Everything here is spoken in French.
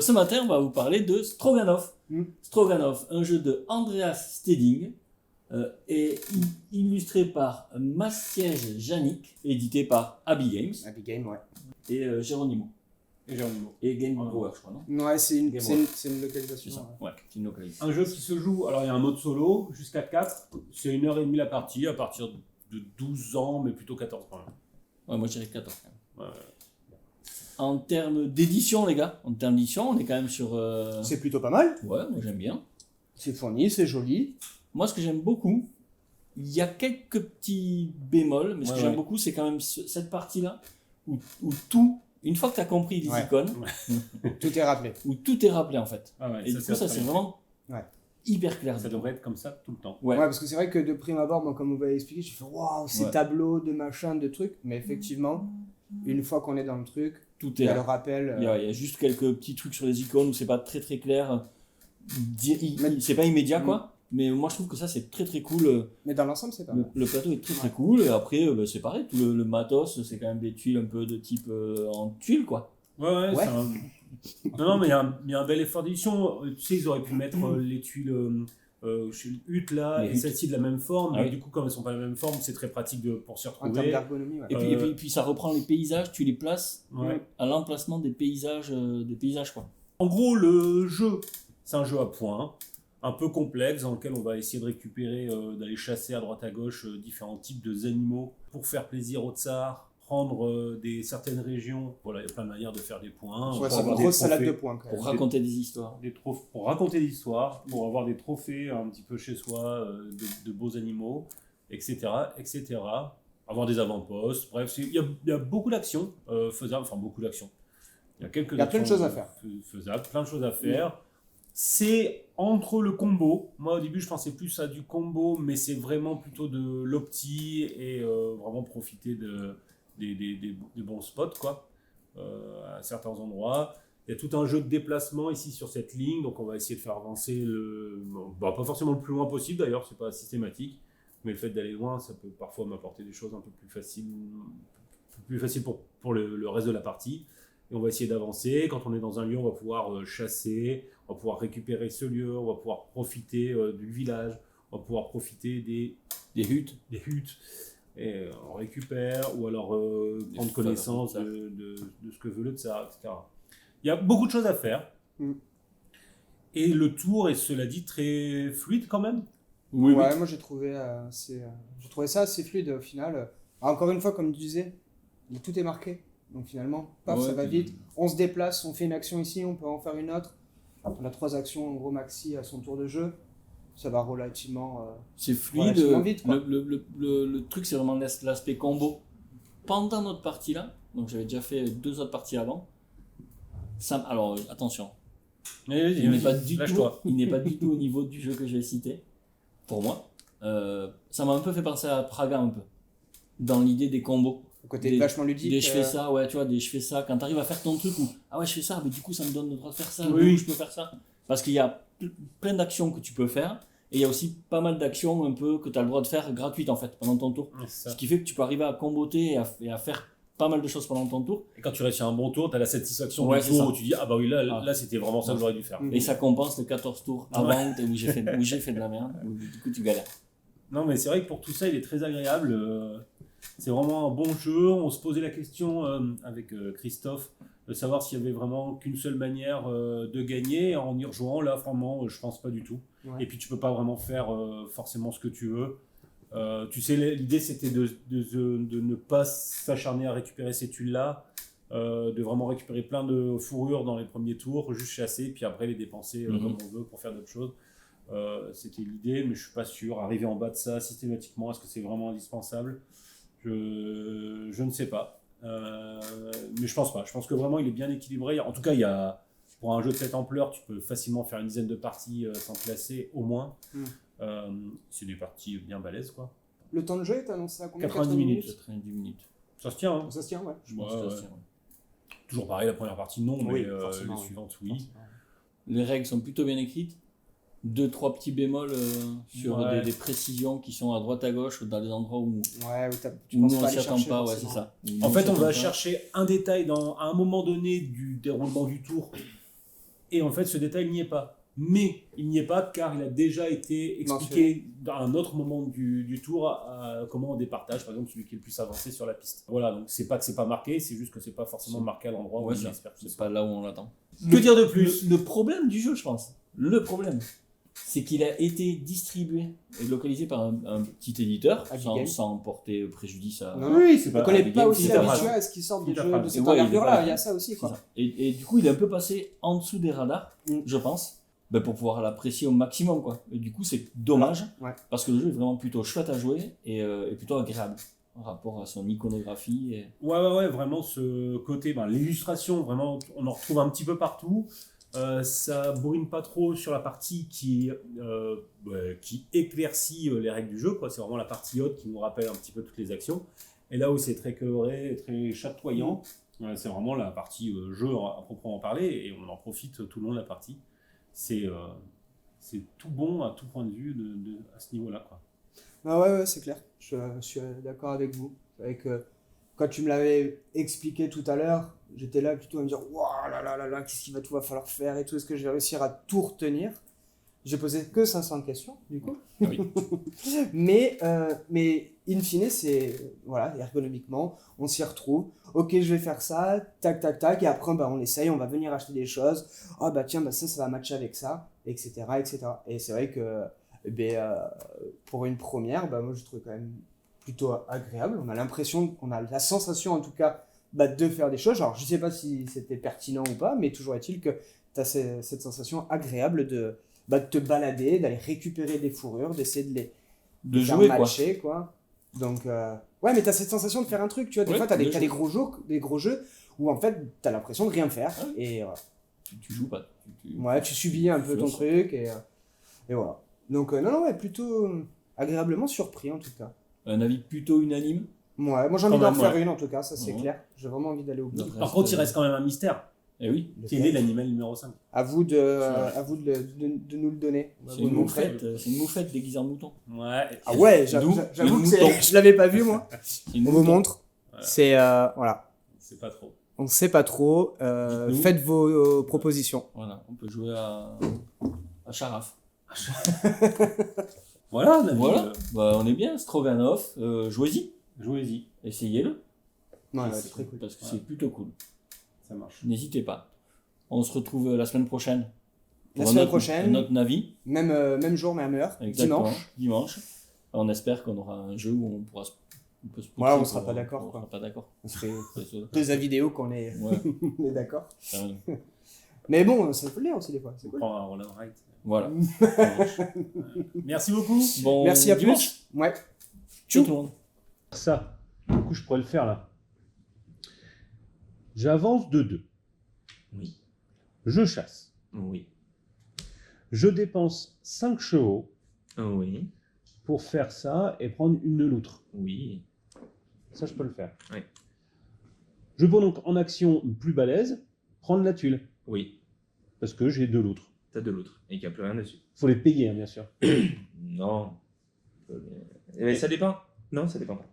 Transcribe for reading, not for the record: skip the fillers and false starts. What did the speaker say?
Ce matin, on va vous parler de Stroganov. Stroganov, un jeu de Andreas Steding, et illustré par Maciej Janik, édité par Abbey Games. Abbey Games, ouais. Et Geronimo. Et Game Power, je crois, non? Ouais, c'est une localisation. Ouais, c'est une localisation. Un jeu qui se joue, alors il y a un mode solo, jusqu'à 4, c'est 1h30 la partie, à partir de 12 ans, mais plutôt 14 ans. Ouais, moi je dirais 14 quand même. Ouais. En termes d'édition, les gars, on est quand même sur... C'est plutôt pas mal. Ouais, moi j'aime bien. C'est fourni, c'est joli. Moi, ce que j'aime beaucoup, il y a quelques petits bémols, mais ce que j'aime beaucoup, c'est quand même cette partie-là, où tout, une fois que tu as compris les icônes, tout est rappelé. où tout est rappelé en fait. Ah ouais, et du coup, ça c'est vraiment hyper clair. Ça devrait être comme ça tout le temps. Ouais, parce que c'est vrai que de prime abord, moi, comme vous l'avez expliqué, j'ai fait waouh, ces tableaux de machin, de trucs. Mais effectivement, une fois qu'on est dans le truc, tout il y a le rappel. Il y a juste quelques petits trucs sur les icônes où c'est pas très très clair. C'est pas immédiat quoi. Mais moi je trouve que ça c'est très très cool. Mais dans l'ensemble c'est pas mal. Le plateau est très très cool. Et après c'est pareil, tout le matos c'est quand même des tuiles un peu de type en tuiles quoi. Ouais. Non, mais il y a un bel effort d'édition. Tu sais, ils auraient pu mettre les tuiles chez le Hutte là, et celles-ci de la même forme. Mais du coup, comme elles sont pas de la même forme, c'est très pratique pour s'y retrouver. En termes d'ergonomie, et puis ça reprend les paysages, tu les places à l'emplacement des paysages quoi. En gros, le jeu, c'est un jeu à points, un peu complexe, dans lequel on va essayer de récupérer, d'aller chasser à droite à gauche différents types de animaux pour faire plaisir aux tsars, prendre certaines régions. Voilà, il y a plein de manières de faire des points. Ouais, c'est une grosse salade de points. Pour raconter des histoires. Pour raconter des histoires, pour avoir des trophées un petit peu chez soi, de beaux animaux, etc., etc. Avoir des avant-postes. Bref, il y a beaucoup d'actions faisables, enfin beaucoup d'actions. Il y a plein de choses à faire. Faisables, plein de choses à faire. C'est entre le combo. Moi, au début, je pensais plus à du combo, mais c'est vraiment plutôt de l'opti et vraiment profiter des bons spots, quoi, à certains endroits. Il y a tout un jeu de déplacement ici sur cette ligne, donc on va essayer de faire avancer pas forcément le plus loin possible, d'ailleurs, c'est pas systématique, mais le fait d'aller loin, ça peut parfois m'apporter des choses un peu plus faciles pour le reste de la partie. Et on va essayer d'avancer. Quand on est dans un lieu, on va pouvoir chasser, on va pouvoir récupérer ce lieu, on va pouvoir profiter du village, on va pouvoir profiter des huttes. Et on récupère, ou alors prendre connaissance de ce que veut le tsar, etc. Il y a beaucoup de choses à faire. Et le tour est, cela dit, très fluide quand même. Oui. Moi j'ai trouvé ça assez fluide au final. Encore une fois, comme tu disais, tout est marqué. Donc finalement, ça va vite. On se déplace, on fait une action ici, on peut en faire une autre. On a 3 actions, en gros maxi à son tour de jeu. Ça va relativement c'est fluide. Vite, quoi. Le truc, c'est vraiment l'aspect combo. Pendant notre partie là, donc j'avais déjà fait 2 autres parties avant. Alors attention, il n'est pas du tout au niveau du jeu que je vais citer. Pour moi, ça m'a un peu fait penser à Praga un peu, dans l'idée des combos. Le côté vachement ludique. Je fais ça, je fais ça. Quand tu arrives à faire ton truc, je fais ça, mais du coup ça me donne le droit de faire ça, je peux faire ça. Parce qu'il y a plein d'actions que tu peux faire, et il y a aussi pas mal d'actions un peu que tu as le droit de faire gratuites en fait, pendant ton tour. Ce qui fait que tu peux arriver à comboter et à faire pas mal de choses pendant ton tour. Et quand tu réussis un bon tour, tu as la satisfaction du tour où tu dis là c'était vraiment ça que j'aurais dû faire. Et ça compense les 14 tours avant où j'ai fait de la merde, où du coup tu galères. Non, mais c'est vrai que pour tout ça, il est très agréable. C'est vraiment un bon jeu. On se posait la question avec Christophe de savoir s'il y avait vraiment qu'une seule manière de gagner. En y rejoignant, là, vraiment, je pense pas du tout. Et puis tu peux pas vraiment faire forcément ce que tu veux. Tu sais, l'idée c'était de ne pas s'acharner à récupérer ces tuiles-là, de vraiment récupérer plein de fourrures dans les premiers tours, juste chasser, puis après les dépenser comme on veut pour faire d'autres choses. C'était l'idée, mais je suis pas sûr. Arriver en bas de ça systématiquement, est-ce que c'est vraiment indispensable ? Je ne sais pas. Mais je pense pas. Je pense que vraiment il est bien équilibré. En tout cas, pour un jeu de cette ampleur, tu peux facilement faire une dizaine de parties sans te lasser au moins. C'est des parties bien balèzes, quoi. Le temps de jeu est annoncé à combien ? 90 minutes. 90 minutes. Ça se tient, hein. Ça se tient, ouais. Je pense que ça se tient. Toujours pareil, la première partie non, mais les suivantes oui. Les règles sont plutôt bien écrites. 2-3 petits bémols sur Ouais. des précisions qui sont à droite à gauche dans des endroits où Ouais, où tu nous penses on pas aller s'y attend chercher, pas, ouais, forcément. c'est ça. En fait, on va va chercher un détail à un moment donné du déroulement du tour, et en fait, ce détail n'y est pas. Mais il n'y est pas car il a déjà été expliqué à un autre moment du tour comment on départage, par exemple celui qui est le plus avancé sur la piste. Voilà, donc c'est pas que c'est pas marqué, c'est juste que c'est pas forcément marqué à l'endroit où Ouais, on ça, espère que ce c'est soit. pas là où on l'attend. Que dire de plus? Le problème du jeu, je pense, le problème, c'est qu'il a été distribué et localisé par un petit éditeur, Abigail. sans porter préjudice à... Non, Oui, c'est Je pas. connais Abigail, pas aussi c'est habitué pas à ce qu'ils sortent des C'est jeux pas de cette Ouais, il est envergure-là, pas- il y a ça aussi, C'est quoi. ça. Et du coup, il est un peu passé en dessous des radars, je pense, pour pouvoir l'apprécier au maximum, quoi. Et du coup, c'est dommage, Ouais. parce que le jeu est vraiment plutôt chouette à jouer et plutôt agréable en rapport à son iconographie. Et... Ouais, vraiment ce côté, l'illustration, vraiment, on en retrouve un petit peu partout. Ça bourrine pas trop sur la partie qui éclaircit les règles du jeu, quoi. C'est vraiment la partie haute qui nous rappelle un petit peu toutes les actions. Et là où c'est très coloré, très chatoyant, c'est vraiment la partie jeu à proprement parler, et on en profite tout le long de la partie. C'est tout bon à tout point de vue à ce niveau-là, quoi. Ah ouais, c'est clair. Je suis d'accord avec vous. C'est vrai que quand tu me l'avais expliqué tout à l'heure, j'étais là plutôt à me dire waouh là, qu'est-ce qu'il va falloir faire et tout, est-ce que je vais réussir à tout retenir? J'ai posé que 500 questions, du coup. Oui. mais in fine, c'est voilà, ergonomiquement, on s'y retrouve. Ok, je vais faire ça, tac, tac, tac, et après, on essaye, on va venir acheter des choses. Ah bah tiens, ça va matcher avec ça, etc., etc. Et c'est vrai que pour une première, moi je trouve quand même plutôt agréable. On a l'impression, on a la sensation en tout cas de faire des choses. Alors je sais pas si c'était pertinent ou pas, mais toujours est-il que tu as cette sensation agréable de te balader, d'aller récupérer des fourrures, d'essayer de faire jouer, matcher, quoi. Donc, ouais, mais tu as cette sensation de faire un truc, tu vois. Des Ouais, fois, tu as de des jouer. gros jeux où en fait, tu as l'impression de rien faire. Ouais. Et Tu joues pas. tu subis un peu ton Flosse. truc et voilà. Donc, non, ouais, plutôt agréablement surpris en tout cas. Un avis plutôt unanime. Ouais, moi j'ai envie Quand d'en même, faire ouais. une en tout cas, ça c'est Ouais. clair. J'ai vraiment envie d'aller au bout. Donc, Par contre, il reste quand même un mystère. Et oui, Quel est l'animal numéro 5? À vous de nous le donner. c'est Vous une le montrer. moufette déguisée en mouton. Ouais. Ah ouais, j'avoue D'où j'avoue le que mouton. je l'avais pas vu moi. C'est une On vous mouton. montre. Voilà. C'est voilà. C'est pas trop. On sait pas trop. Dites-nous. Faites vos propositions. Voilà, on peut jouer à Charaf. Voilà, David, Voilà, on est bien, Stroganoff, jouez-y, jouez-y, essayez-le, Ouais, c'est c'est très cool. parce que Ouais. c'est plutôt cool. ça marche. N'hésitez pas. On se retrouve la semaine prochaine. La pour semaine un autre- prochaine. Un autre Navi, Même jour, même heure. exactement, Dimanche. On espère qu'on aura un jeu où on pourra on peut se Ouais, on pousser sera pour- pas d'accord, On quoi. sera pas d'accord. On se fait C'est ça. deux à vidéo qu'on est, Ouais, on est d'accord. carrément. Mais bon, ça peut le lire aussi des fois. C'est On cool. prend un roll and write. Voilà. Ça marche. Merci beaucoup. Bon, Merci à dimanche. plus. Ouais. Ciao tout le monde. Ça, du coup, je pourrais le faire là. J'avance de 2. Oui. Je chasse. Oui. Je dépense 5 chevaux Oui. pour faire ça et prendre une loutre. Oui. Ça, je peux le faire. Oui. Je peux donc en action plus balèze prendre la tuile Oui. parce que j'ai 2 loutres. T'as de l'autre. Et qu'il n'y a plus rien dessus. Faut les payer, hein, bien sûr. Non. Mais ça dépend. Non, ça dépend pas.